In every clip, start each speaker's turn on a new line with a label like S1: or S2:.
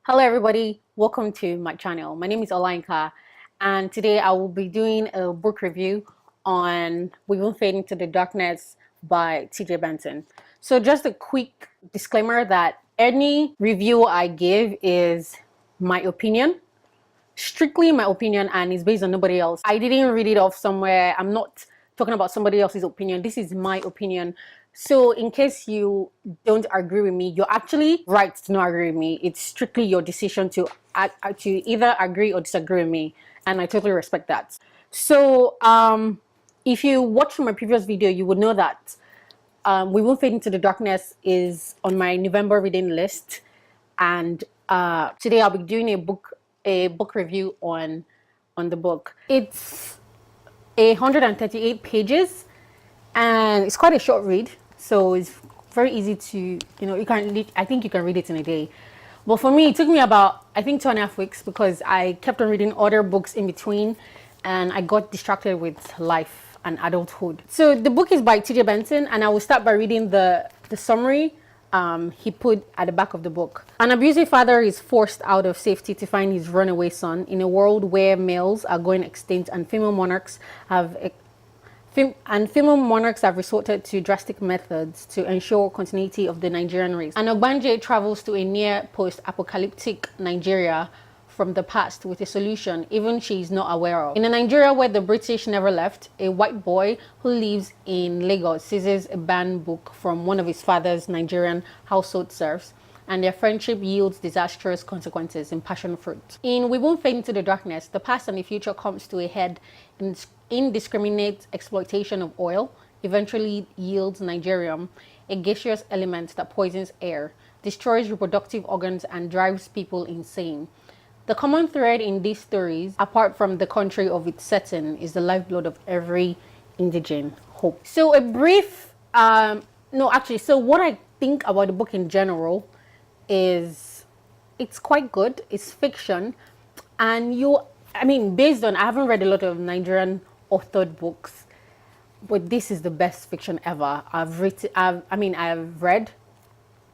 S1: Hello everybody, welcome to my channel. My name is Olainka and today I will be doing a book review on We Won't Fade Into the Darkness by TJ Benson. So just a quick disclaimer that any review I give is my opinion, strictly my opinion, and it's based on nobody else. I didn't read it off somewhere. I'm not talking about somebody else's opinion. This is my opinion. So in case you don't agree with me, you're actually right to not agree with me. It's strictly your decision to either agree or disagree with me, and I totally respect that. So if you watched my previous video, you would know that We Won't Fade Into the Darkness is on my November reading list, and today I'll be doing a book review on the book. It's 138 pages, and it's quite a short read, so it's very easy to you can read. I think you can read it in a day. But for me, it took me about, I think, 2.5 weeks because I kept on reading other books in between and I got distracted with life and adulthood. So the book is by TJ Benson, and I will start by reading the summary he put at the back of the book. An abusive father is forced out of safety to find his runaway son in a world where males are going extinct and female monarchs have resorted to drastic methods to ensure continuity of the Nigerian race. And Ogbanje travels to a near post-apocalyptic Nigeria from the past with a solution even she is not aware of. In a Nigeria where the British never left, a white boy who lives in Lagos seizes a banned book from one of his father's Nigerian household serfs, and their friendship yields disastrous consequences in passion fruit. In We Won't Fade Into the Darkness, the past and the future comes to a head in indiscriminate exploitation of oil eventually yields Nigerium, a gaseous element that poisons air, destroys reproductive organs, and drives people insane. The common thread in these stories, apart from the country of its setting, is the lifeblood of every indigene hope. So a brief, so what I think about the book in general is it's quite good. It's fiction, and based on, I haven't read a lot of Nigerian authored books, but this is the best fiction ever I've written. I've read.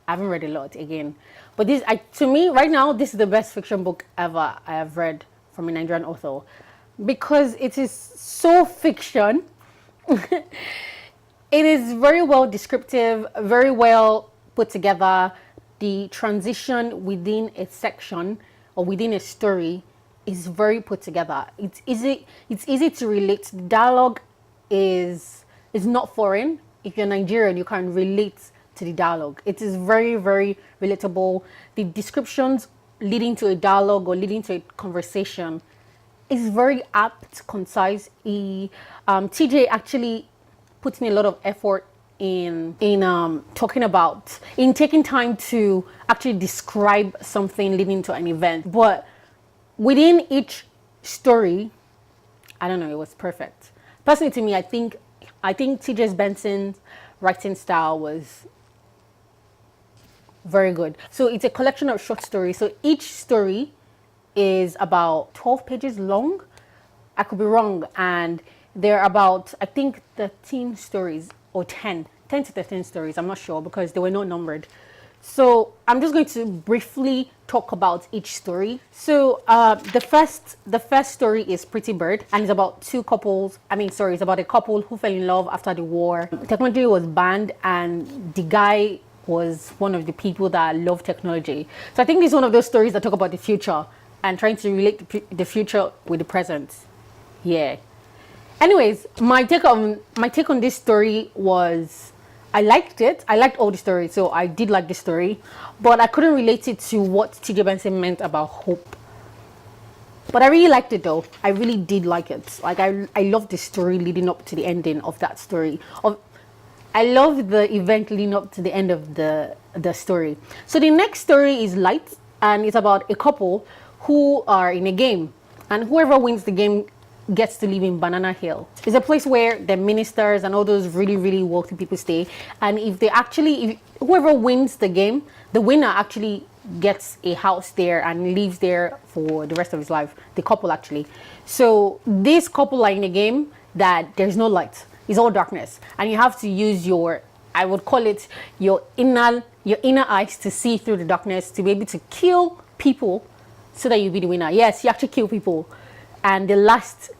S1: I haven't read a lot again, but to me right now, this is the best fiction book ever I have read from a Nigerian author, because it is so fiction. It is very well descriptive, very well put together. The transition within a section or within a story is very put together. It's easy to relate. The dialogue is not foreign. If you're Nigerian, you can relate to the dialogue. It is very, very relatable. The descriptions leading to a dialogue or leading to a conversation is very apt, concise. TJ actually puts in a lot of effort in taking time to actually describe something leading to an event. But within each story, I don't know, it was perfect. Personally, to me, I think TJ Benson's writing style was very good. So it's a collection of short stories. So each story is about 12 pages long. I could be wrong. And they're about, I think, 13 stories or 10 to 13 stories. I'm not sure because they were not numbered. So I'm just going to briefly talk about each story. So the first story is Pretty Bird, and it's about it's about a couple who fell in love after the war. Technology was banned, and the guy was one of the people that love technology. So I think this is one of those stories that talk about the future and trying to relate the future with the present. Yeah. Anyways, my take on this story was, I liked it. I liked all the stories, so I did like the story, but I couldn't relate it to what TJ Benson meant about hope. But I really liked it though. I really did like it. Like I loved the story leading up to the ending of that story. I love the event leading up to the end of the story. So the next story is Light, and it's about a couple who are in a game, and whoever wins the game gets to live in Banana Hill. It's a place where the ministers and all those really, really wealthy people stay. And if whoever wins the game, the winner actually gets a house there and lives there for the rest of his life. The couple actually. So this couple are in a game that there's no light. It's all darkness. And you have to use your inner eyes to see through the darkness to be able to kill people so that you be the winner. Yes, you actually kill people, and the last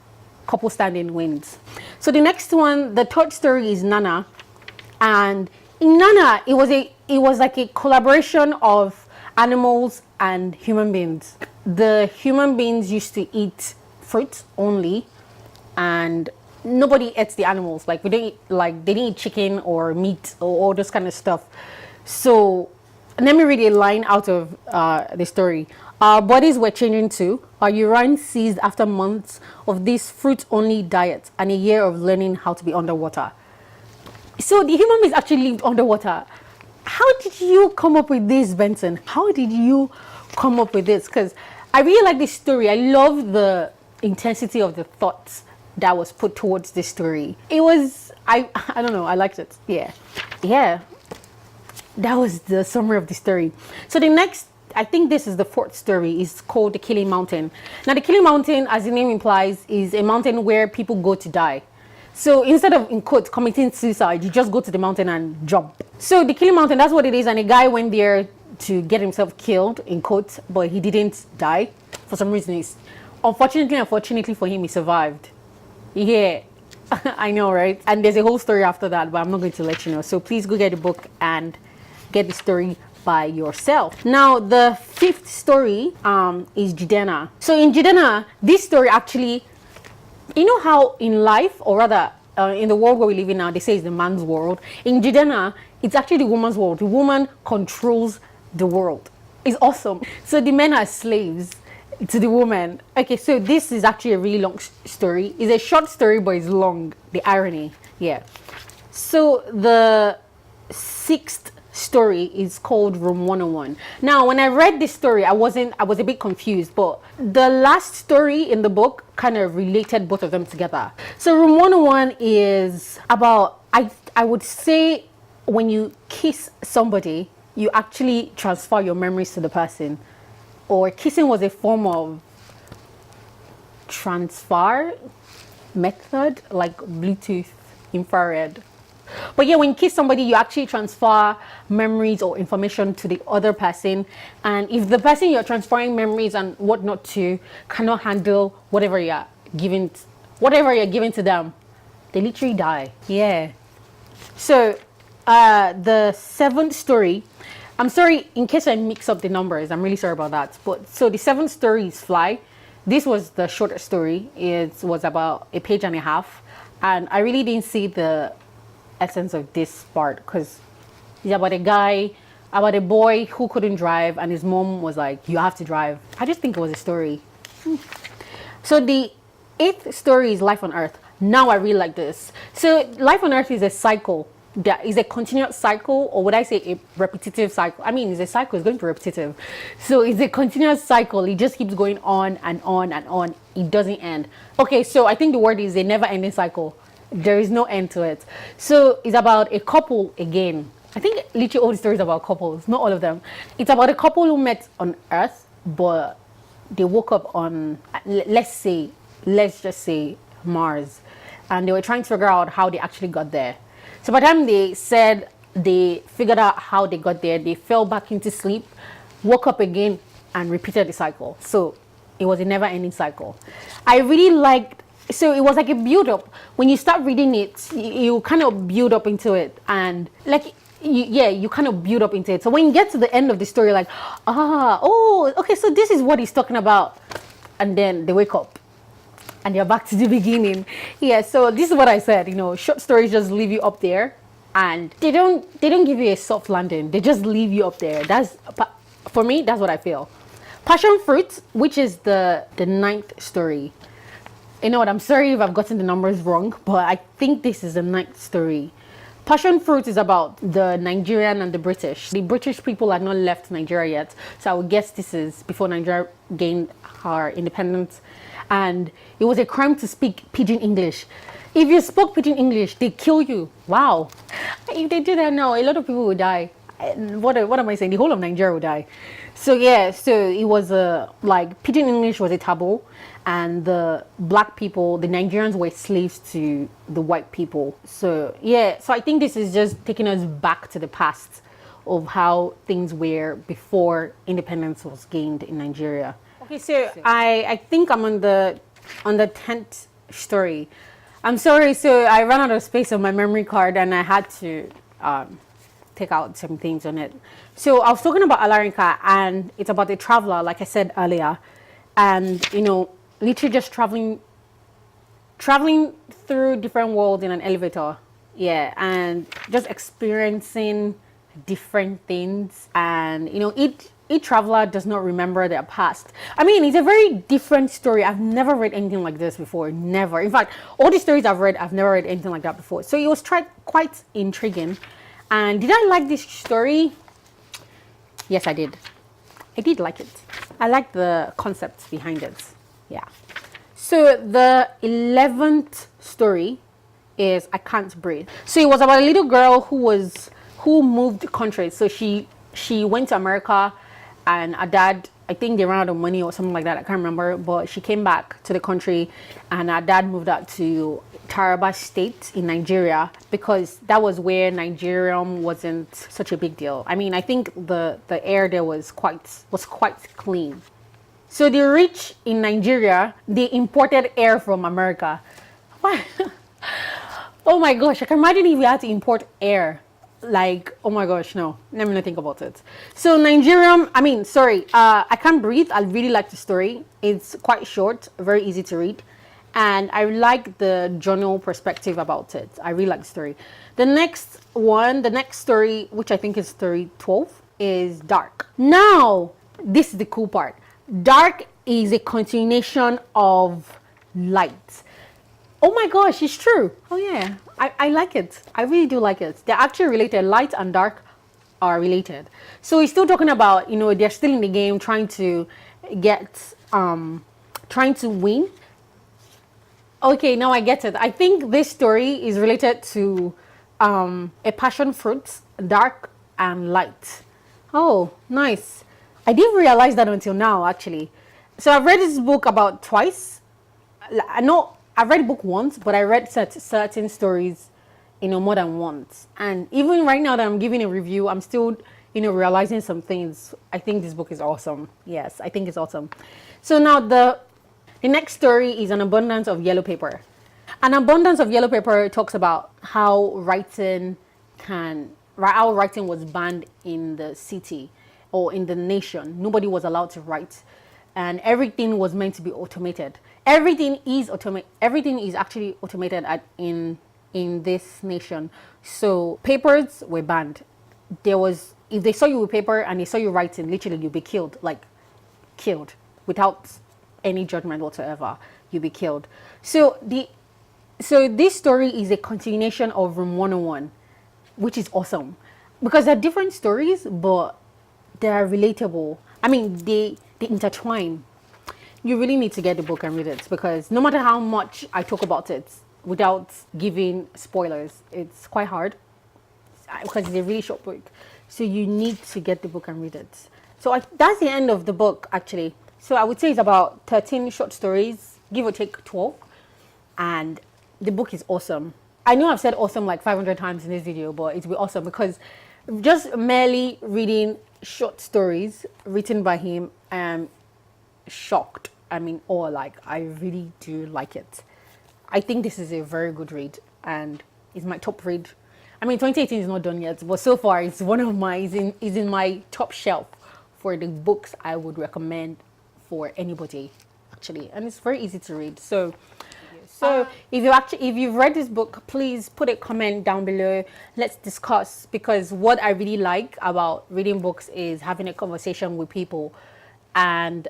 S1: couple standing wins. So the next one, the third story, is Nana, and in Nana, it was like a collaboration of animals and human beings. The human beings used to eat fruit only, and nobody ate the animals. Like, we didn't eat, like, they didn't eat chicken or meat or all those kind of stuff. So let me read a line out of the story. Our bodies were changing too. Our urine ceased after months of this fruit-only diet and a year of learning how to be underwater. So the human beings actually lived underwater. How did you come up with this, Benson? How did you come up with this? Because I really like this story. I love the intensity of the thoughts that was put towards this story. It was, I don't know, I liked it. Yeah. That was the summary of the story. So the next, I think this is the fourth story, is called The Killing Mountain. Now, the Killing Mountain, as the name implies, is a mountain where people go to die. So instead of, in quotes, committing suicide, you just go to the mountain and jump. So the Killing Mountain, that's what it is. And a guy went there to get himself killed, in quotes, but he didn't die. For some reason, unfortunately for him, he survived. Yeah, I know, right? And there's a whole story after that, but I'm not going to let you know. So please go get the book and get the story by yourself. Now, the fifth story is Jidena. So in Jidena, this story actually, you know how in life, or rather in the world where we live in now, they say it's the man's world. In Jidena, it's actually the woman's world. The woman controls the world. It's awesome. So the men are slaves to the woman. Okay, so this is actually a really long story. It's a short story, but it's long. The irony, yeah. So the sixth story is called Room 101. Now, when I read this story, I was a bit confused, but the last story in the book kind of related both of them together. So Room 101 is about, I would say, when you kiss somebody, you actually transfer your memories to the person. Or kissing was a form of transfer method, like Bluetooth, infrared. But yeah, when you kiss somebody, you actually transfer memories or information to the other person. And if the person you're transferring memories and whatnot to cannot handle whatever you're giving to them, they literally die. Yeah. So the seventh story, I'm sorry in case I mix up the numbers, I'm really sorry about that. But so the seventh story is Fly. This was the shorter story. It was about a page and a half. And I really didn't see the essence of this part because it's about a boy who couldn't drive, and his mom was like, you have to drive. I just think it was a story. So the eighth story is Life on Earth. Now I really like this. So Life on Earth is a cycle. That is a continuous cycle, or would I say a repetitive cycle? I mean, it's a cycle, it's going to be repetitive. So it's a continuous cycle. It just keeps going on and on and on. It doesn't end. Okay, so I think the word is a never-ending cycle. There is no end to it. So it's about a couple again. I think literally all the stories about couples, not all of them. It's about a couple who met on Earth, but they woke up on, let's just say Mars, and they were trying to figure out how they actually got there. So by the time they said they figured out how they got there, they fell back into sleep, woke up again, and repeated the cycle. So it was a never-ending cycle. I really liked. So it was like a build-up. When you start reading it, you kind of build up into it, and like, you kind of build up into it. So when you get to the end of the story, like, okay, so this is what he's talking about, and then they wake up, and you're back to the beginning. Yeah. So this is what I said. Short stories just leave you up there, and they don't give you a soft landing. They just leave you up there. For me, that's what I feel. Passion Fruit, which is the ninth story. You know what, I'm sorry if I've gotten the numbers wrong, but I think this is the ninth story. Passion Fruit is about the Nigerian and the British. The British people had not left Nigeria yet, so I would guess this is before Nigeria gained her independence. And it was a crime to speak Pidgin English. If you spoke Pidgin English, they kill you. Wow. If they do that now, a lot of people would die. What am I saying? The whole of Nigeria would die. So yeah, so it was like Pidgin English was a taboo, and the black people, the Nigerians, were slaves to the white people. So yeah, so I think this is just taking us back to the past of how things were before independence was gained in Nigeria. Okay, so I think I'm on the 10th story. I'm sorry, so I ran out of space on my memory card and I had to take out some things on it. So I was talking about Alarinka, and it's about a traveler, like I said earlier, and literally just traveling through different worlds in an elevator. Yeah, and just experiencing different things, and each traveler does not remember their past. I mean, it's a very different story. I've never read anything like this before. Never. In fact, all the stories I've read, I've never read anything like that before. So it was quite intriguing. And did I like this story? Yes, I did. I did like it. I like the concepts behind it. Yeah. So the 11th story is I Can't Breathe. So it was about a little girl who moved countries. So she went to America, and her dad, I think they ran out of money or something like that. I can't remember, but she came back to the country, and her dad moved out to Taraba State in Nigeria, because that was where Nigerian wasn't such a big deal. I mean, I think the air there was quite clean. So the rich in Nigeria, they imported air from America. What? Oh my gosh, I can imagine if we had to import air. Like, oh my gosh, no, let me not think about it. So I Can't Breathe. I really like the story. It's quite short, very easy to read, and I like the journal perspective about it. I really like the story. The next story, which I think is story 12, is Dark. Now, this is the cool part. Dark is a continuation of Light. Oh my gosh, it's true. Oh yeah, I like it. I really do like it. They're actually related. Light and dark are related. So he's still talking about, they're still in the game trying to win. Okay, now I get it. I think this story is related to a passion fruit, dark and light. Oh, nice. I didn't realize that until now, actually. So I've read this book about twice. I've read the book once, but I read certain stories, more than once. And even right now that I'm giving a review, I'm still, realizing some things. I think this book is awesome. Yes, I think it's awesome. So now the next story is An Abundance of Yellow Paper. An Abundance of Yellow Paper talks about how writing was banned in the city or in the nation. Nobody was allowed to write, and everything was meant to be automated. Everything is actually automated in this nation. So papers were banned. If they saw you with paper and they saw you writing, literally you'd be killed without any judgment whatsoever. You'd be killed. So this story is a continuation of Room 101, which is awesome, because they're different stories, but they are relatable. I mean, they intertwine. You really need to get the book and read it, because no matter how much I talk about it without giving spoilers, it's quite hard, because it's a really short book. So you need to get the book and read it. So that's the end of the book, actually. So I would say it's about 13 short stories, give or take 12. And the book is awesome. I know I've said awesome like 500 times in this video, but it's awesome because just merely reading short stories written by him, I'm shocked. I mean, I really do like it. I think this is a very good read, and it's my top read. I mean, 2018 is not done yet, but so far it's one of my, is in my top shelf for the books I would recommend for anybody, actually. And it's very easy to read. So if you've read this book, please put a comment down below. Let's discuss, because what I really like about reading books is having a conversation with people, and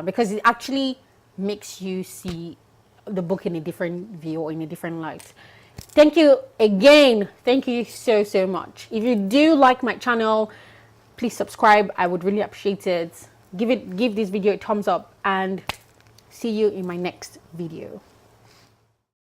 S1: because it actually makes you see the book in a different view or in a different light. Thank you again. Thank you so much. If you do like my channel, please subscribe. I would really appreciate it. Give this video a thumbs up, and see you in my next video.